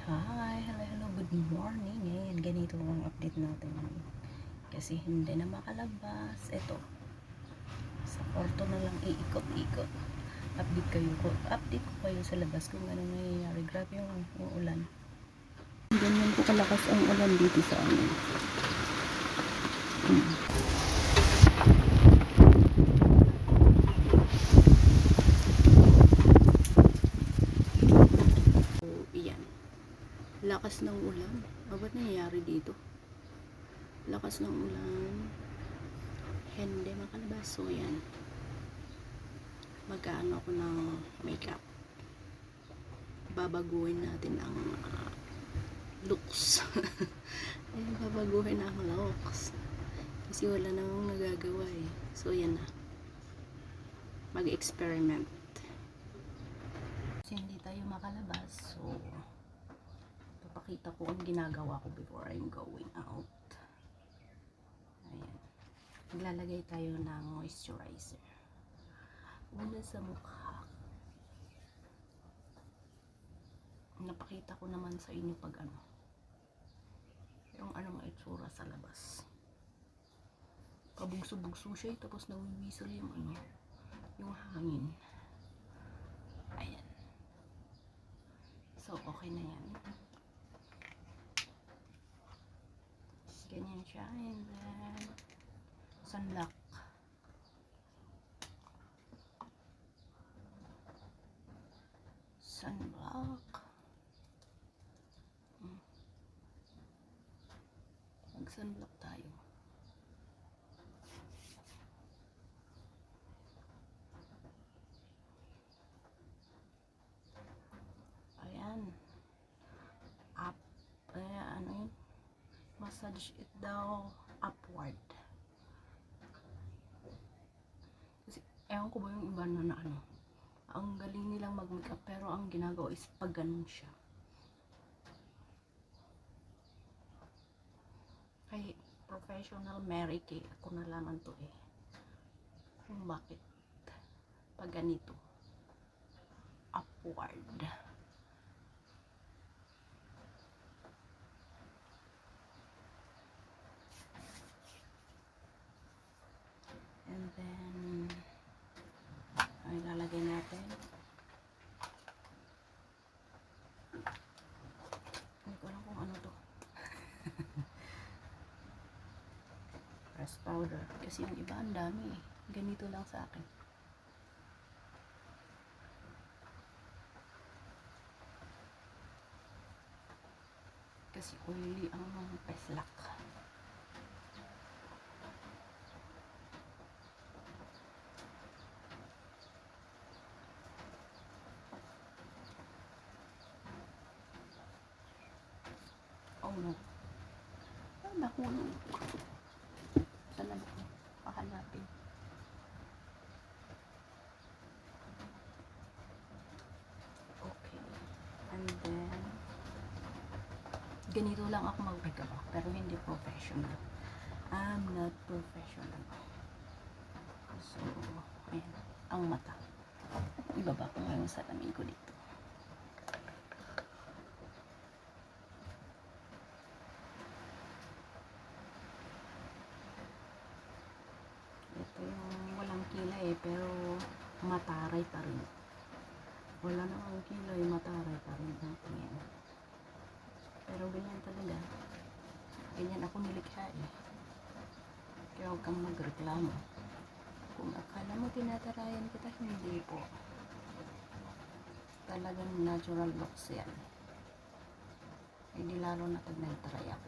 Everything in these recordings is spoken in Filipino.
Hi, hello, good morning. Ngayon, ganito ang update natin. Kasi hindi na makalabas. Ito, sa kwarto na lang iikot-ikot. Update ko kayo sa labas kung ano nangyayari. Grabe yung ulan. Ganyan po kalakas ang ulan dito sa amin. Lakas ng ulan. Ba't nangyayari dito? Lakas ng ulan. Hindi makalabas. So, yan. Magkaano ako ng makeup. Babaguhin natin ang looks. Babaguhin ang looks. Kasi wala namang nagagawa eh. So, yan na. Mag-experiment. Kasi hindi tayo makalabas. So, papakita ko ang ginagawa ko before I'm going out. Ayan. Maglalagay tayo ng moisturizer. Una sa mukha. Napakita ko naman sa inyo pag yung anong itsura sa labas. Pabugso-bugso siya tapos nawiwisel yung yung hangin. Ayan. So, okay na yan. Ganyan siya. And then, sunblock. Sunblock. Mag-sunblock tayo. Ayan. Up. Ano yun? Massage it daw upward. Kasi, ewan ko ba yung iba na ang galing nilang mag-makeup pero ang ginagawa is pag ganun siya. Kay professional Mary Kay, ako nalaman to eh. Kung bakit pag ganito. Upward. And then, ay lalagay natin. Hindi ko alam kung ano to. Press powder. Kasi yung iba ang dami eh. Ganito lang sa akin. Kasi oily ang peslak. Oh no. Nahulog. Saan na ba? Pahanapin. Okay. And then, ganito lang ako mag-makeup pero hindi professional. I'm not professional. So, ayan. Ang mata. Ibaba ko ngayon sa salamin ko dito. Ito yung walang kilay pero mataray pa rin. Wala namang kilay, mataray pa rin ang tingin. Pero ganyan talaga. Ganyan ako nilikha eh. Kaya huwag kang magreklamo. Kung akala mo tinatarayan kita, hindi po. Talagang natural looks yan. Hindi lalo na pag nagtaray ako.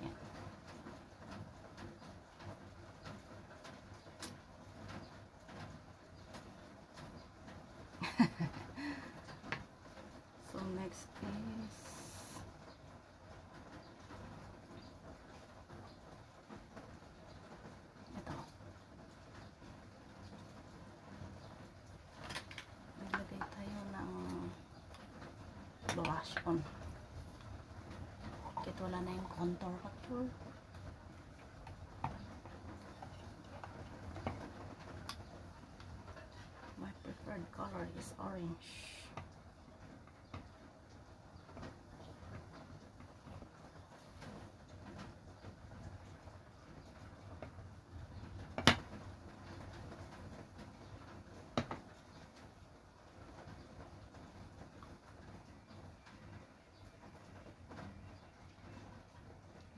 Yan. So next is ito. Naglagay tayo ng blush on. Kahit wala na yung contour. Wipe preferred color is orange.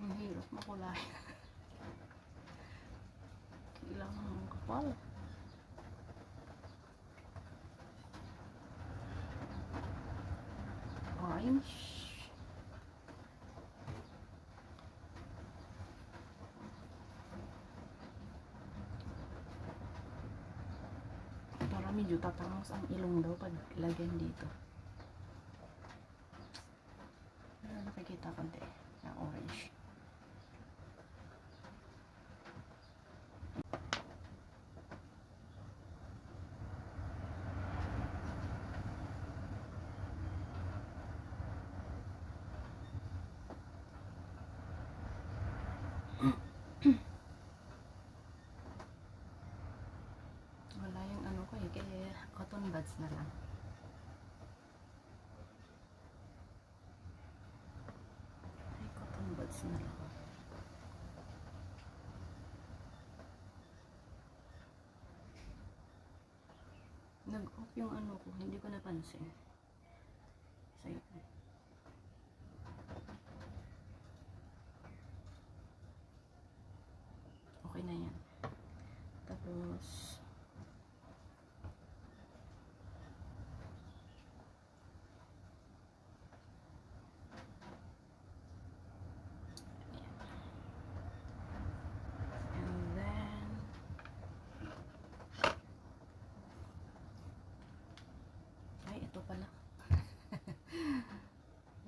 Ang hirap makulay. Kailangan ng kapal. Orange. Para medyo tatangos ang ilong daw pag lagyan dito. Pero nakikita konti na orange. Wala yung ano ko kaya cotton buds na lang. Ay, cotton buds na lang. Nag-off yung ano ko, hindi ko napansin. So, yun. Okay na yan. Tapos, and then, ay, ito pala.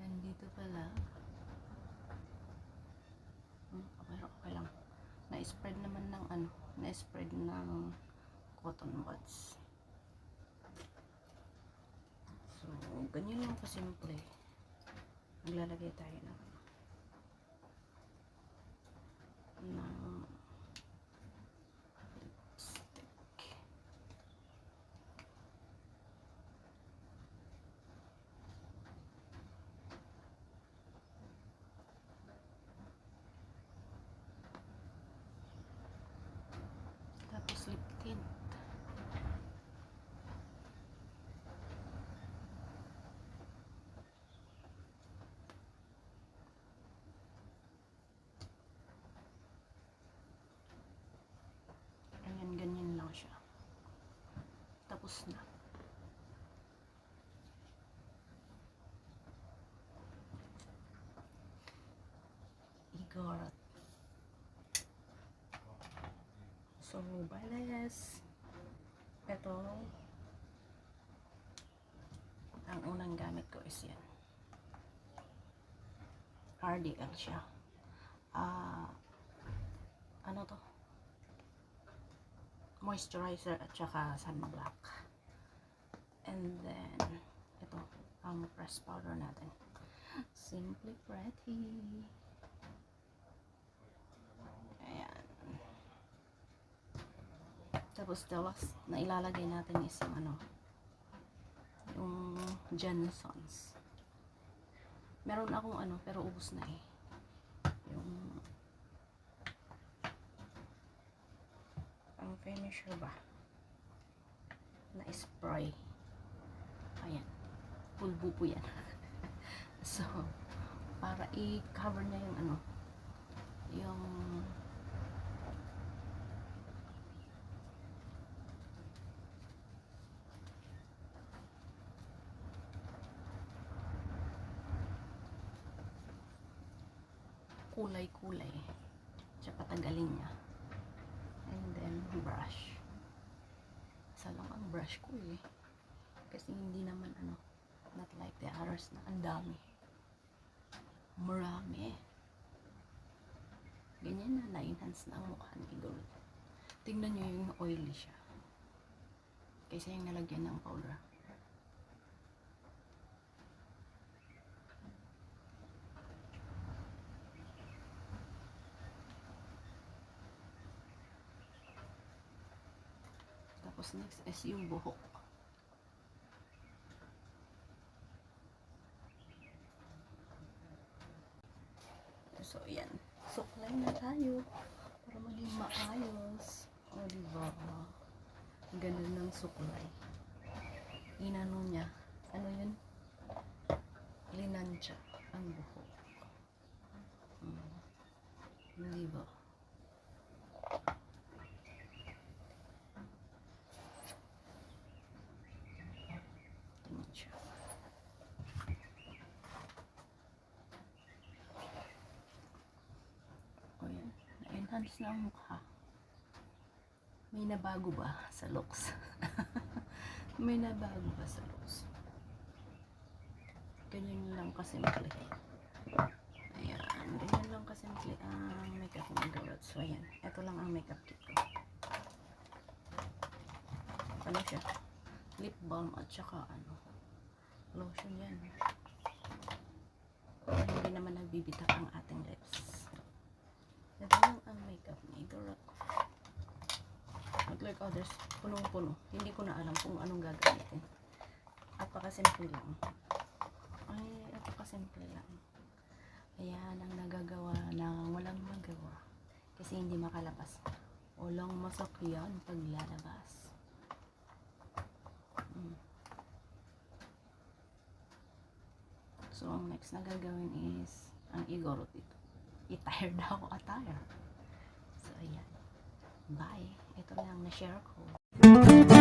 Nandito pala. Okay lang. Na-spread naman ng ano, na-spread ng cotton buds. So, ganyan lang kasimple. Maglalagay tayo ng lipstick. Tapos lip tint. Ganyan lang siya. Tapos na. Igorot. So, bales. Ito. Ang unang gamit ko is yan. RDL siya. Ano to? Moisturizer at saka sunblock. And then, ito, ang press powder natin. Simply Pretty. Ayan. Tapos, the last na ilalagay natin is yung ano, yung Johnson's. Meron akong ano, pero ubos na eh. Yung finisher ba na spray. Ayan, pulbo po yan. So, para i-cover niya yung ano, yung kulay-kulay, tsaka patagalin niya. And then, brush. Isa lang ang brush ko eh. Kasi hindi naman ano, not like the others na ang dami. Marami. Ganyan na, na-enhance na ang mukha ni Idol. Tingnan nyo yung oily siya. Kaysa yung nalagyan ng powder. Tapos next is yung buhok. Suklay na tayo para maging maayos. O, diba? Ganun ng suklay. Inano niya. Ano yun? Linansya ang buhok. Diba? Tingnan siya. O yan. Na-enhance na ang mukha. May nabago ba sa looks? May nabago ba sa looks? Ganyan lang kasimple. Ayan. Ganyan lang kasimple ang makeup ng Dorot. So, ayan. Ito lang ang makeup kit ko. Ano siya? Lip balm at saka ano, lotion yan. Para hindi naman nagbibitak ang ating lips. Ito lang ang makeup ni Dorot. Not like others, punong-puno. Hindi ko na alam kung anong gagamitin. Apakasimple lang. Ay, apakasimple lang. Ayan ang nagagawa ng walang magawa. Kasi hindi makalabas. Walang masakyan paglalabas. So, ang next na gagawin is ang igorot ito. I-tire na ako attire. So, ayan. Bye. Ito lang na-share ko.